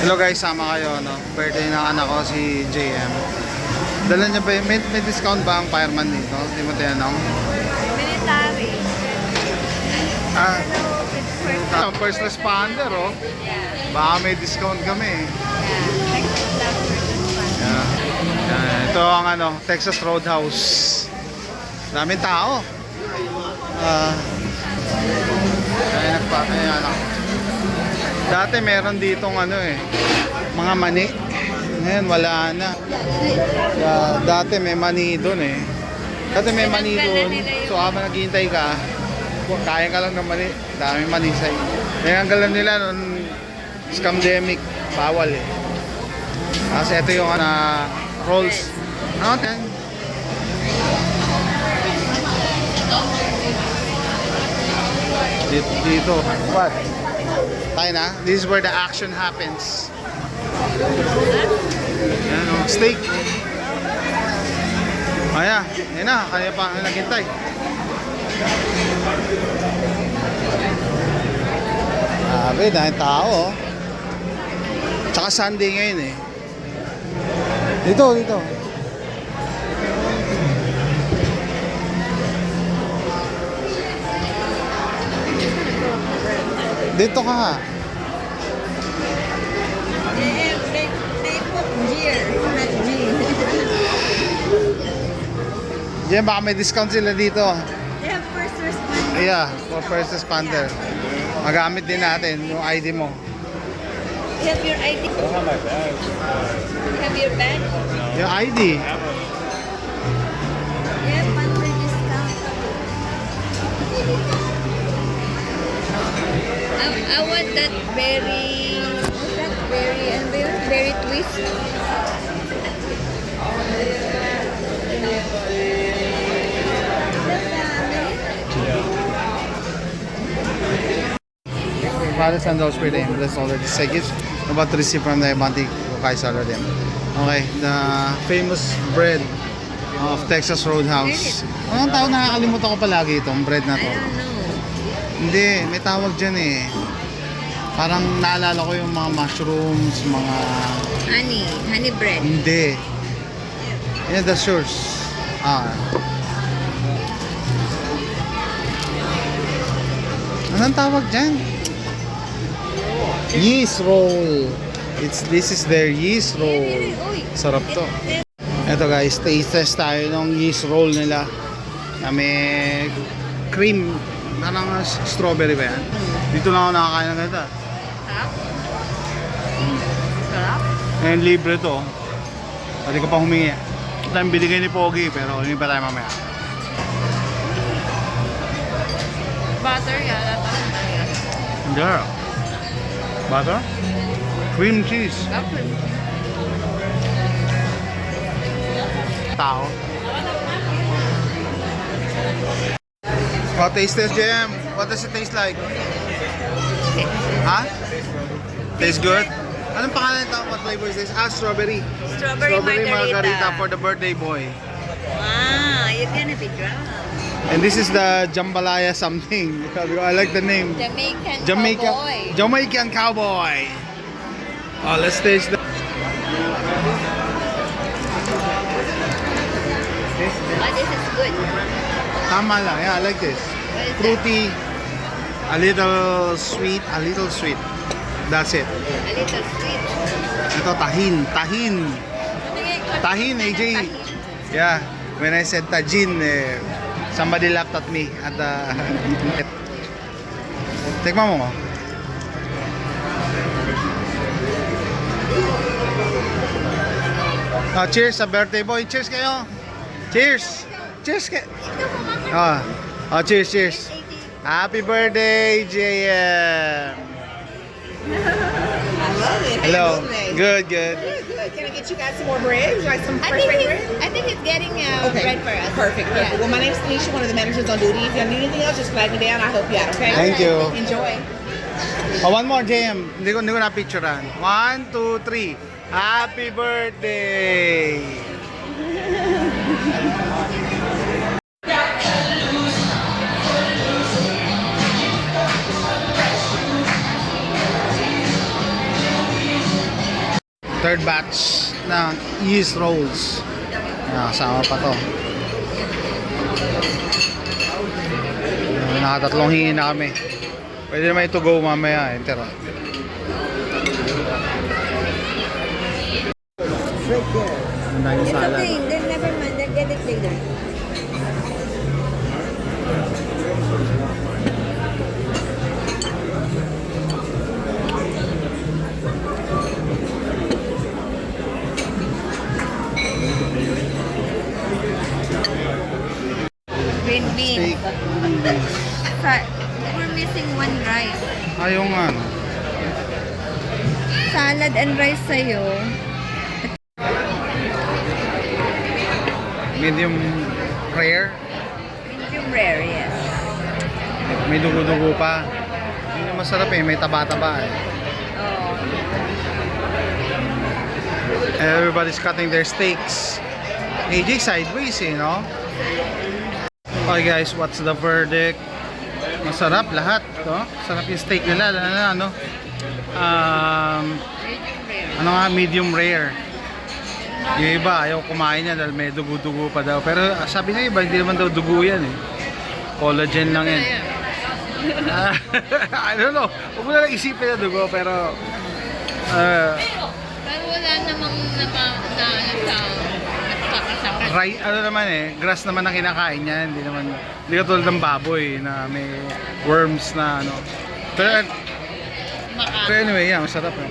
Hello guys, sama kayo, no? Birthday ng anak ko, si JM. Dala niya ba, may discount ba ang fireman dito? Hindi mo tinanong? Military. First responder, oh. Baka may discount kami. Yeah. Ito ang Texas Roadhouse. Daming tao. Dati meron ditong mga mani. Ngayon wala na. Dati may mani doon eh. Dati may mani doon. So habang naghihintay ka, kaya ka lang ng mani. Daming mani sa'yo. Ngayon ang galang nila noon, scamdemic, bawal eh. Kasi ito yung rolls. Ano? Dito. What? Tayo na. This is where the action happens. Yan o. Steak. Ayan. Yan na. Kaya pa naghintay. Sabi, dahil tao. Tsaka Sunday ngayon eh. Dito. Dito ka. They put gear, not G. Diyan baka may discount sila dito. They have first responder. Yeah, for first responder. Magamit din natin yung ID mo. You have your ID? I don't have my bag. Have your bag? Yung ID. You have monthly discount. I want that berry. What's that berry? And berry twist. Father and those per name. Let's order this tickets. About to receive from the Banti Kukai's order them. Okay, the famous bread of Texas Roadhouse. Anong tawag, nakakalimutan ko palagi itong bread na to? I don't know. Hindi, may tawag dyan eh. Parang naalala ko yung mga mushrooms, mga... Honey bread. Hindi. Yeah, that's yours. Anong tawag dyan? Yeast roll. This is their yeast roll. Sarap to. Ito guys, taste test tayo ng yeast roll nila. Na may cream. Parang strawberry ba yan? Dito lang ako nakakain ng ganito. Sarap? Sarap? Ngayon libre to. Pwede ko pa humingi. Ito yung binigay ni Pogi pero hindi pa tayo mamaya. Butter yata. Girl. Butter? Cream cheese. Tao. What taste this, JM? What does it taste like? Huh? Tastes good? Anong pangalan ito? What flavor is this? Strawberry. Strawberry margarita. For the birthday boy. Wow, you're gonna be drunk. And this is the jambalaya something. I like the name. Jamaican cowboy. Oh, let's taste the... This is good. Tama lang. Yeah, I like this. Fruity, a little sweet, That's it. A little sweet. Ito, tahin, AJ. Yeah, when I said tajin, somebody laughed at me at the... Tikman mo. Cheers sa birthday boy. Cheers kayo. Cheers. Cheers kayo. Cheers. Happy birthday, JM. I love it. Hello. Good. Good. Can I get you guys some more bread? Would you like some fresh baked bread? I think he's getting bread for us. Perfect. Yeah. Well, my name's Tanisha, one of the managers on duty. If you need anything else, just flag me down. I'll help you out, okay? Thank you. Enjoy. One more, JM. Hindi ko na-picturean. 1, 2, 3. Happy birthday! Third batch ng yeast rolls. Kasama pa to. Nakatatlong hingin na kami. Pwede naman ito go mamaya. Enter. Ang daming It's salad. okay. Then never mind. They'll get it later. Green beans. Steak. We're missing one rice. Ayaw nga. No? Salad and rice sa'yo. Medium rare. Medium rare, yes. May dugo-dugo pa. Hindi na masarap eh. May taba-taba eh. Oh. Everybody's cutting their steaks. AJ sideways eh, no? Okay guys, what's the verdict? Masarap lahat, no? Sarap yung steak nila, ano? Ano nga, medium rare. Yung iba, ayaw kumain yan dahil may dugo-dugo pa daw. Pero sabi na iba, hindi naman daw dugo yan eh. Collagen lang yan. I don't know. Huwag mo na lang isipin na dugo, pero Pero wala namang nakakasakit. ano naman eh, grass naman ang kinakain niya. Hindi katulad ng baboy na may worms na ano. Pero anyway, yeah, masarap eh.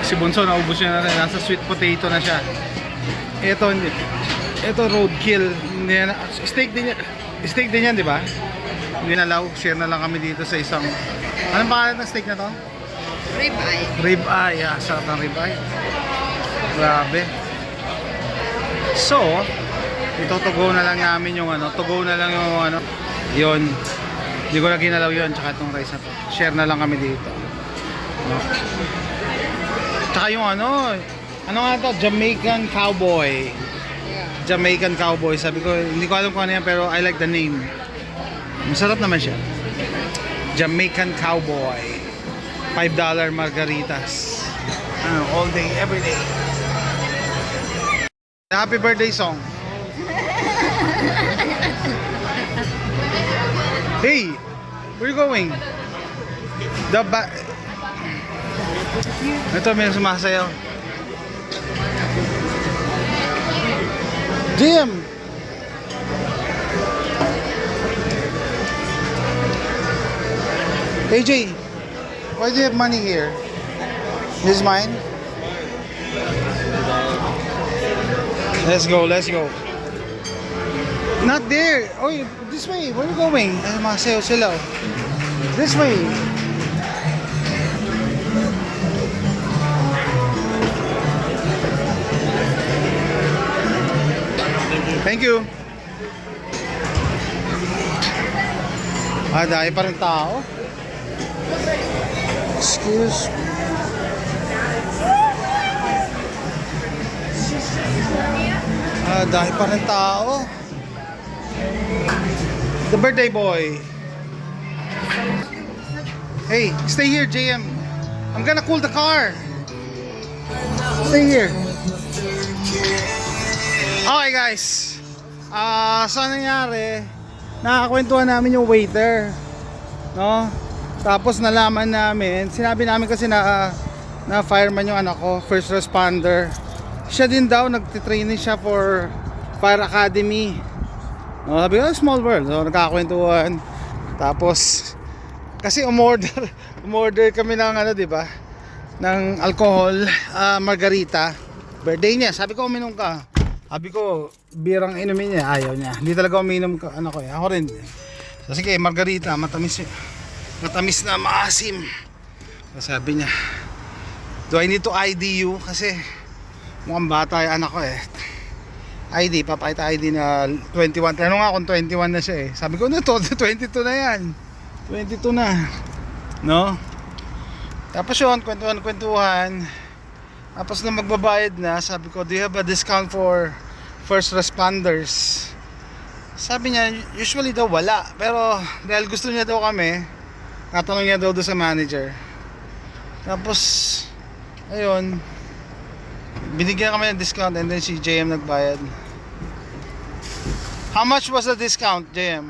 Si Bunso, naubos niya na rin. Nasa sweet potato na siya. Ito, hindi. Ito, roadkill. Hindi na, steak din yan. Steak din yan, di ba? Hindi na law. Share na lang kami dito sa isang... Anong pangalan ng steak na to? Ribeye. Ribeye. Yeah, sarap ng ribeye. Grabe. So, ito to-go na lang namin yung ano. To-go na lang yung ano. Yun. Hindi ko na ginalaw yun. Tsaka itong rice na to. Share na lang kami dito. No? Tsaka yung ano nga to, Jamaican Cowboy. Jamaican Cowboy. Sabi ko, hindi ko alam kung ano yan, pero I like the name. Masarap naman siya. Jamaican Cowboy. $5 margaritas. All day, every day. Happy birthday song. Hey, where you going? Ito, may sumasayaw. Jim! AJ, why do you have money here? This is mine? Let's go, let's go. Not there. Oh, this way. Where are you going? Ay, masayaw sila. This way. Thank you. Dahil pa rin tao. Excuse me. Dahil pa rin tao. The birthday boy. Hey, stay here, JM. I'm gonna cool the car. Stay here. Okay guys. So nangyari, nakakwentuhan namin yung waiter, no? Tapos nalaman namin, sinabi namin kasi na fireman yung anak ko, first responder. Siya din daw, nagtitraining siya for Fire Academy. No, sabi ko, small world. So nagkakwentuhan. Tapos kasi umorder kami ng ano, 'di ba? Ng alcohol, margarita. Birthday niya. Sabi ko, uminom ka. Sabi ko, birang inumin niya, ayaw niya. Hindi talaga uminom ka, ano ko eh. Ako rin. So, sige, margarita, matamis na maasim. So, sabi niya, do I need to ID you? Kasi mukhang bata yung anak ko eh. ID, papakita ID na 21. Tanong nga kung 21 na siya eh. Sabi ko, no, 22 na yan. 22 na. No? Tapos yun, kwentuhan. Tapos na magbabayad na, sabi ko, do you have a discount for first responders? Sabi niya, usually daw wala. Pero dahil gusto niya daw kami, natanong niya daw sa manager. Tapos ayun, binigyan kami ng discount and then si JM nagbayad. How much was the discount, JM?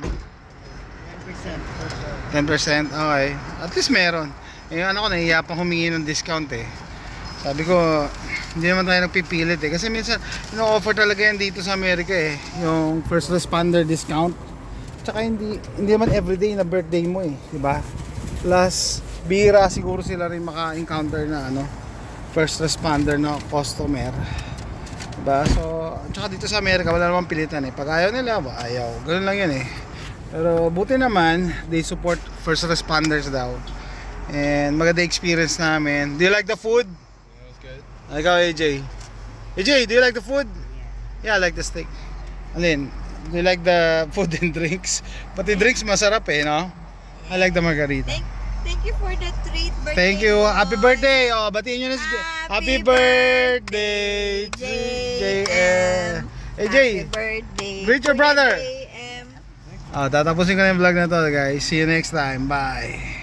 10%, okay. At least meron. Eh, ano ko, nahiya pa humingi ng discount eh. Sabi ko, hindi naman tayo nagpipilit eh. Kasi minsan, ino-offer talaga yan dito sa Amerika eh. Yung first responder discount. Tsaka hindi naman everyday na birthday mo eh. Diba? Plus, bira siguro sila rin maka-encounter na ano, first responder na customer. Diba? So, tsaka dito sa Amerika, wala namang pilitan eh. Pag ayaw nila, ayaw. Ganun lang yan eh. Pero buti naman, they support first responders daw. And maganda experience namin. Do you like the food? Yeah, it was good. Ikaw, AJ. AJ, do you like the food? Yeah, I like the steak. Alin, do you like the food and drinks? Pati drinks masarap eh, no? I like the margarita. Thank you for the treat, birthday Thank you. boy. Happy birthday. Oh, batiin nyo na si J. Happy birthday, JM. AJ, Happy birthday. greet your brother. JM. tatapusin ko na yung vlog na to, guys. See you next time. Bye.